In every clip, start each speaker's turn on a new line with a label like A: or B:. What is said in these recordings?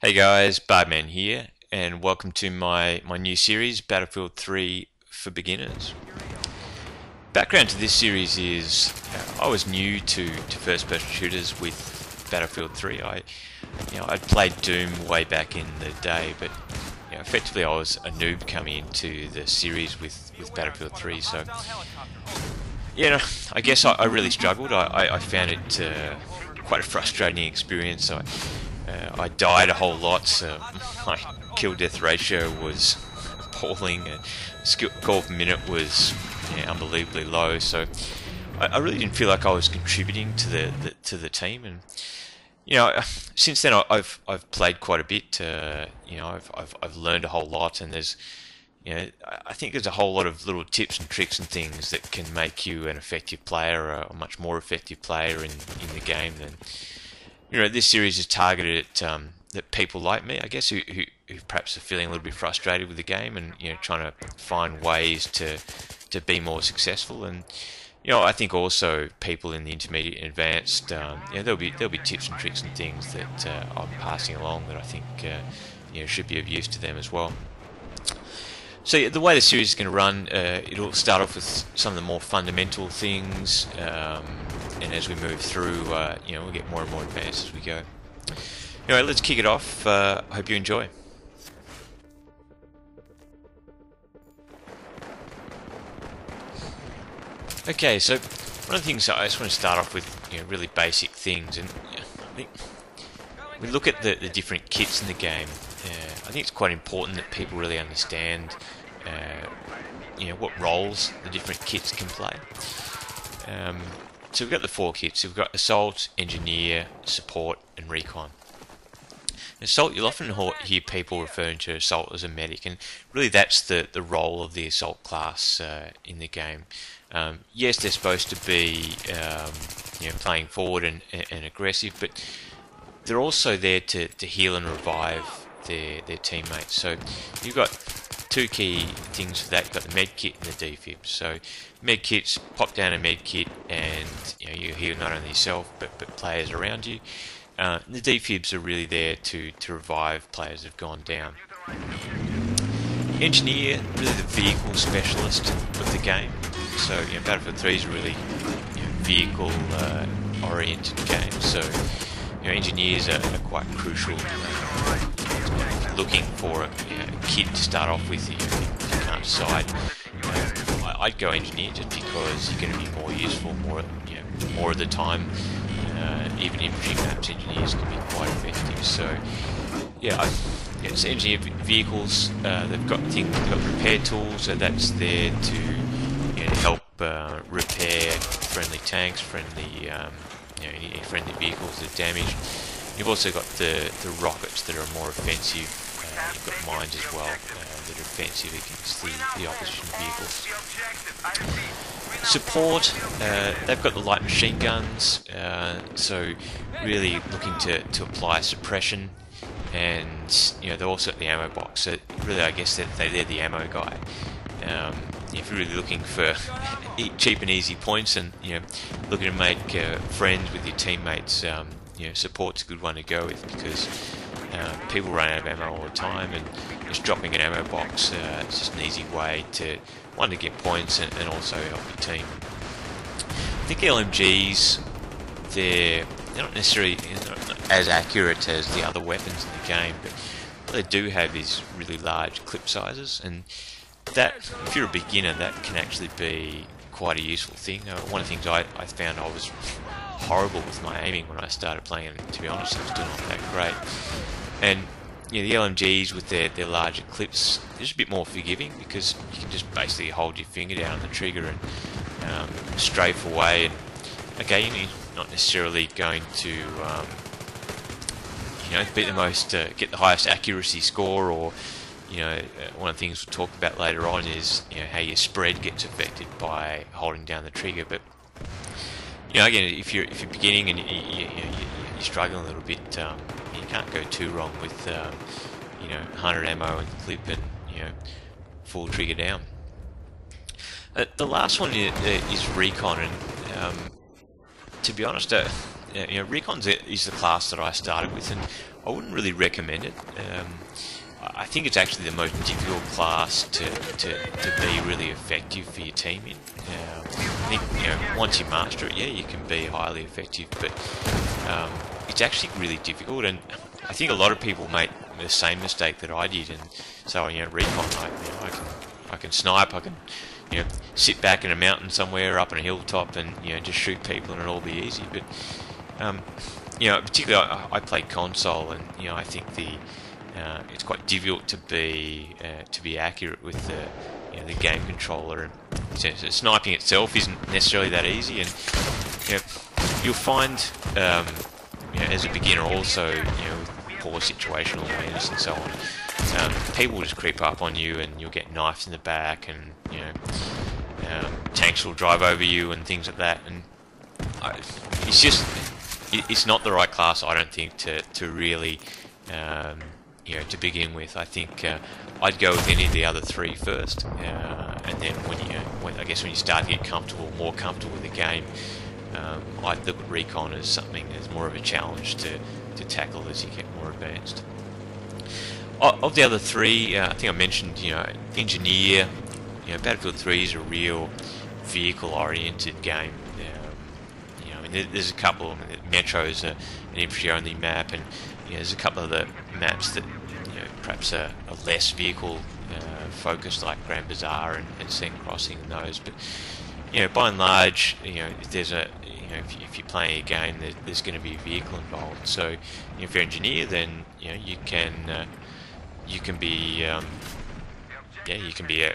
A: Hey guys, Barman here, and welcome to my new series, Battlefield 3 for Beginners. Background to this series is I was new to first-person shooters with Battlefield 3. I'd played Doom way back in the day, but effectively I was a noob coming into the series with Battlefield 3. So I guess I really struggled. I found it quite a frustrating experience. I died a whole lot, so my kill-death ratio was appalling. Score per minute was unbelievably low, so I really didn't feel like I was contributing to the team. And since then I've played quite a bit. I've learned a whole lot, and there's I think there's a whole lot of little tips and tricks and things that can make you an effective player, a much more effective player in the game than. This series is targeted at that people like me, I guess, who perhaps are feeling a little bit frustrated with the game and trying to find ways to be more successful. And I think also people in the intermediate and advanced, there'll be tips and tricks and things that I'm passing along that I think should be of use to them as well. So the way the series is going to run, it'll start off with some of the more fundamental things, and as we move through, we'll get more and more advanced as we go. Anyway, let's kick it off. I hope you enjoy. Okay, so one of the things I just want to start off with, really basic things, and I think we look at the different kits in the game. I think it's quite important that people really understand, what roles the different kits can play. So we've got the four kits. We've got Assault, Engineer, Support, and Recon. Assault, you'll often hear people referring to Assault as a medic, and really that's the role of the Assault class in the game. Yes, they're supposed to be playing forward and aggressive, but they're also there to heal and revive their teammates. So you've got two key things for that. You've got the med kit and the defib. So med kits, pop down a med kit and you heal not only yourself but players around you. The defibs are really there to revive players that have gone down. Engineer, really the vehicle specialist of the game. So Battlefield 3 is a really vehicle oriented game. So engineers are quite crucial. Looking for a kit to start off with, if you can't decide, I'd go engineer just because you're going to be more useful more of the time. Even infantry maps, engineers can be quite effective. So so engineer vehicles, they've got repair tools, so that's there to help repair friendly tanks, any friendly vehicles that are damaged. You've also got the rockets that are more offensive. You've got mines as well that are offensive against the opposition vehicles. Support, they've got the light machine guns, so really looking to apply suppression, and they're also at the ammo box. So really, I guess they're the ammo guy. If you're really looking for cheap and easy points and looking to make friends with your teammates, support's a good one to go with, because people run out of ammo all the time, and just dropping an ammo box it's just an easy way to get points and also help your team. I think LMGs, they're not necessarily as accurate as the other weapons in the game, but what they do have is really large clip sizes, and that, if you're a beginner, that can actually be quite a useful thing. One of the things I found, I was horrible with my aiming when I started playing, and to be honest, it was still not that great. And the LMGs with their larger clips, they're just a bit more forgiving, because you can just basically hold your finger down on the trigger and strafe away. And okay, you're not necessarily going to be the most get the highest accuracy score, or one of the things we'll talk about later on is how your spread gets affected by holding down the trigger. But again, if you're beginning and you're struggling a little bit, you can't go too wrong with 100 ammo and clip and full trigger down. The last one is Recon, and to be honest, Recon's is the class that I started with, and I wouldn't really recommend it. I think it's actually the most difficult class to be really effective for your team in. I think once you master it, yeah, you can be highly effective, but it's actually really difficult, and I think a lot of people make the same mistake that I did, and so recon, I can snipe, I can sit back in a mountain somewhere up on a hilltop and just shoot people and it'll all be easy. But particularly I play console, and I think it's quite difficult to be accurate with the game controller, and so sniping itself isn't necessarily that easy, and you'll find as a beginner also with poor situational awareness and so on, people will just creep up on you and you'll get knifed in the back, and tanks will drive over you and things like that, and it's not the right class, I don't think, to really to begin with. I think I'd go with any of the other three first, and then when you start to get more comfortable with the game, I'd look at recon as something as more of a challenge to tackle as you get more advanced. Of the other three, I think I mentioned engineer. Battlefield 3 is a real vehicle-oriented game. There's a couple of them. Metro's an infantry-only map, and there's a couple of the maps that perhaps are less vehicle focused, like Grand Bazaar and Second Crossing and those. But by and large, if there's if you're playing a game, there's going to be a vehicle involved. So if you're an engineer, then you can be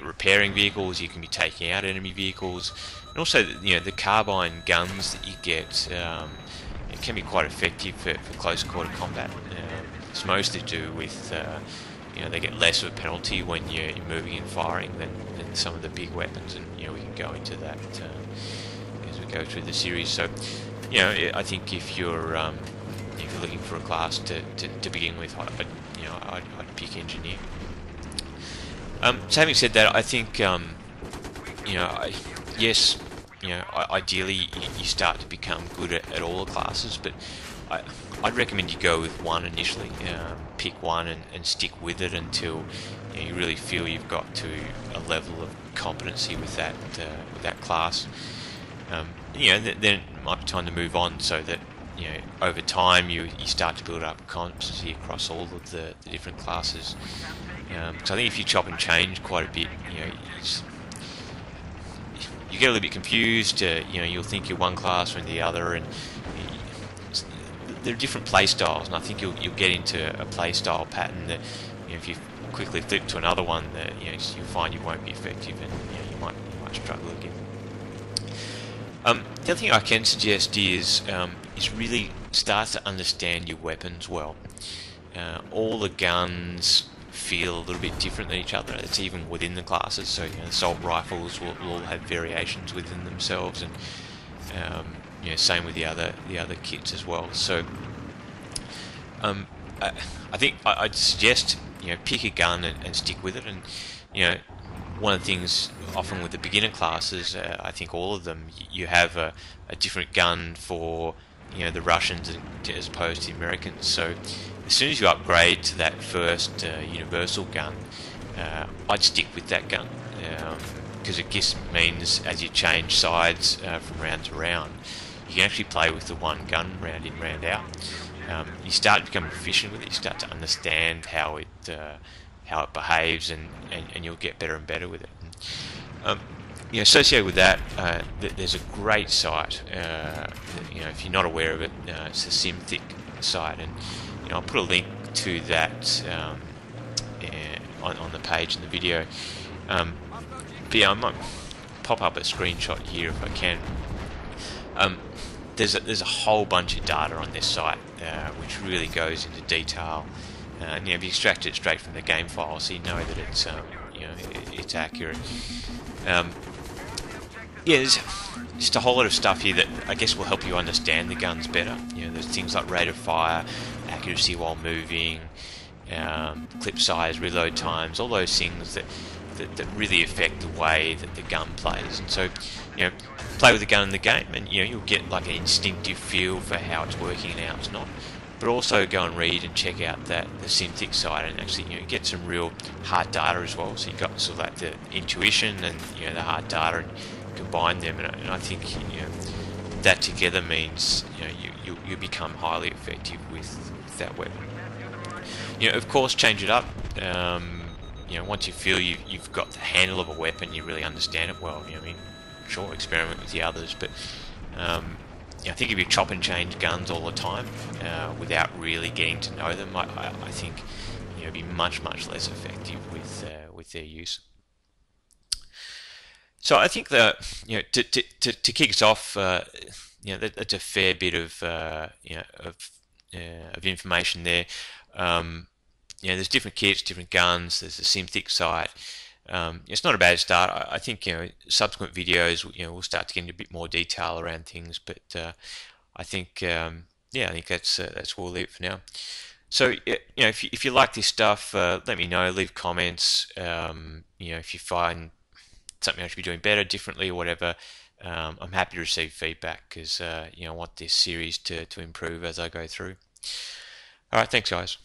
A: repairing vehicles, you can be taking out enemy vehicles, and also the carbine guns that you get, it can be quite effective for close quarter combat. It's mostly to do with they get less of a penalty when you're moving and firing than some of the big weapons, and we can go into that as we go through the series. So I think if you're looking for a class to begin with, I'd pick engineer. So having said that, I think yes, ideally you start to become good at all the classes, but I'd recommend you go with one initially. Pick one and stick with it until you really feel you've got to a level of competency with that class. Then it might be time to move on, so that over time you start to build up competency across all of the different classes. So I think if you chop and change quite a bit, you get a little bit confused. You'll think you're one class or the other, and there are different play styles. And I think you'll get into a play style pattern that if you quickly flip to another one, that you'll find you won't be effective, and you might struggle again. The other thing I can suggest is really start to understand your weapons well. All the guns feel a little bit different than each other. It's even within the classes. So assault rifles will all have variations within themselves, and same with the other kits as well. So I think I'd suggest pick a gun and stick with it. And one of the things often with the beginner classes, I think all of them, you have a different gun for the Russians as opposed to the Americans. So as soon as you upgrade to that first universal gun, I'd stick with that gun, because it just means as you change sides from round to round, you can actually play with the one gun round in, round out. You start to become efficient with it. You start to understand how it behaves, and you'll get better and better with it. Associated with that, there's a great site. If you're not aware of it, it's the Symthic site, and I'll put a link to that on the page in the video. But I might pop up a screenshot here if I can. There's a whole bunch of data on this site, which really goes into detail. If you extract it straight from the game file, so you know that it's accurate. There's just a whole lot of stuff here that I guess will help you understand the guns better. There's things like rate of fire, accuracy while moving, clip size, reload times, all those things that really affect the way that the gun plays. And so, play with the gun in the game, and you'll get like an instinctive feel for how it's working and how it's not. but also go and read and check out the Symthic side and actually get some real hard data as well. So you've got sort of like the intuition and the hard data, and combine them, and I think that together means you become highly effective with that weapon. Of course, change it up. Once you feel you've got the handle of a weapon, you really understand it well. I mean, sure, experiment with the others, but I think if you chop and change guns all the time without really getting to know them, I think it'd be much less effective with their use. So I think that to kick us off, that's a fair bit of of information there. There's different kits, different guns. There's the Symthic site. It's not a bad start. I think subsequent videos we'll start to get into a bit more detail around things, but I think I think that's where we'll leave it for now. So if you like this stuff, let me know. Leave comments. If you find something I should be doing better, differently, or whatever, I'm happy to receive feedback, because I want this series to improve as I go through. All right, thanks guys.